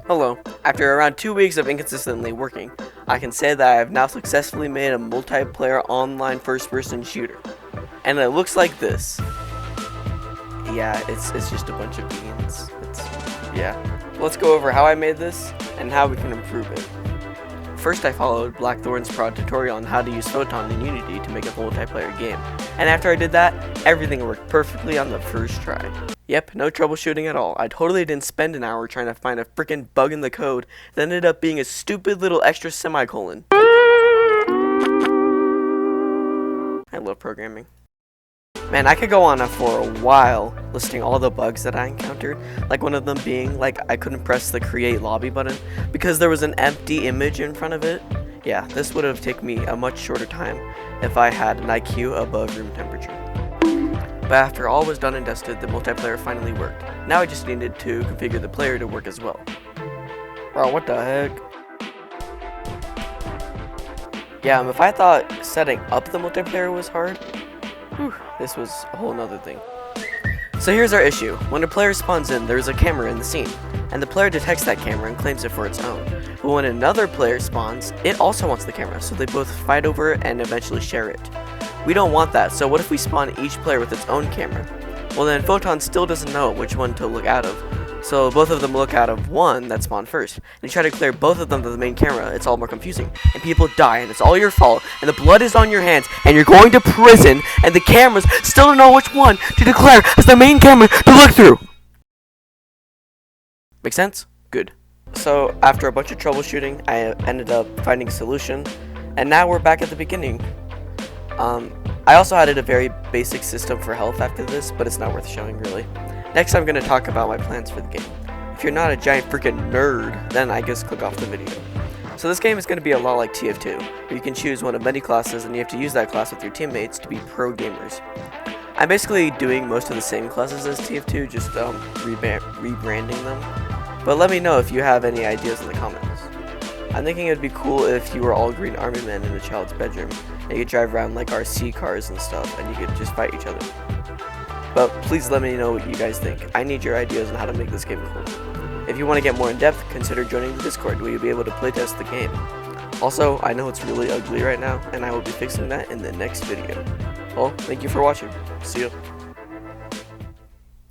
Hello. After around 2 weeks of inconsistently working, I can say that I have now successfully made a multiplayer online first-person shooter. And it looks like this. Yeah, it's just a bunch of beans. Yeah. Let's go over how I made this and how we can improve it. First, I followed Blackthorn's prod tutorial on how to use Photon in Unity to make a multiplayer game. And after I did that, everything worked perfectly on the first try. Yep, no troubleshooting at all. I totally didn't spend an hour trying to find a freaking bug in the code that ended up being a stupid little extra semicolon. I love programming. Man, I could go on for a while listing all the bugs that I encountered, like one of them being like I couldn't press the create lobby button because there was an empty image in front of it. Yeah, this would have taken me a much shorter time if I had an IQ above room temperature. But after all was done and dusted, the multiplayer finally worked. Now I just needed to configure the player to work as well. Bro, what the heck? Yeah, if I thought setting up the multiplayer was hard, this was a whole nother thing. So here's our issue. When a player spawns in, there's a camera in the scene, and the player detects that camera and claims it for its own. But when another player spawns, it also wants the camera, so they both fight over it and eventually share it. We don't want that, so what if we spawn each player with its own camera? Well then Photon still doesn't know which one to look out of, so both of them look out of one that spawned first. And you try to clear both of them to the main camera, it's all more confusing. And people die, and it's all your fault, and the blood is on your hands, and you're going to prison, and the cameras still don't know which one to declare as the main camera to look through! Make sense? Good. So after a bunch of troubleshooting, I ended up finding a solution, and now we're back at the beginning. I also added a very basic system for health after this, but it's not worth showing really. Next I'm going to talk about my plans for the game. If you're not a giant freaking nerd, then I guess click off the video. So this game is going to be a lot like TF2, where you can choose one of many classes and you have to use that class with your teammates to be pro gamers. I'm basically doing most of the same classes as TF2, just rebranding them. But let me know if you have any ideas in the comments. I'm thinking it would be cool if you were all green army men in a child's bedroom, and you could drive around like RC cars and stuff, and you could just fight each other. But please let me know what you guys think. I need your ideas on how to make this game cool. If you want to get more in depth, consider joining the Discord where you'll be able to playtest the game. Also, I know it's really ugly right now, and I will be fixing that in the next video. Well, thank you for watching. See ya.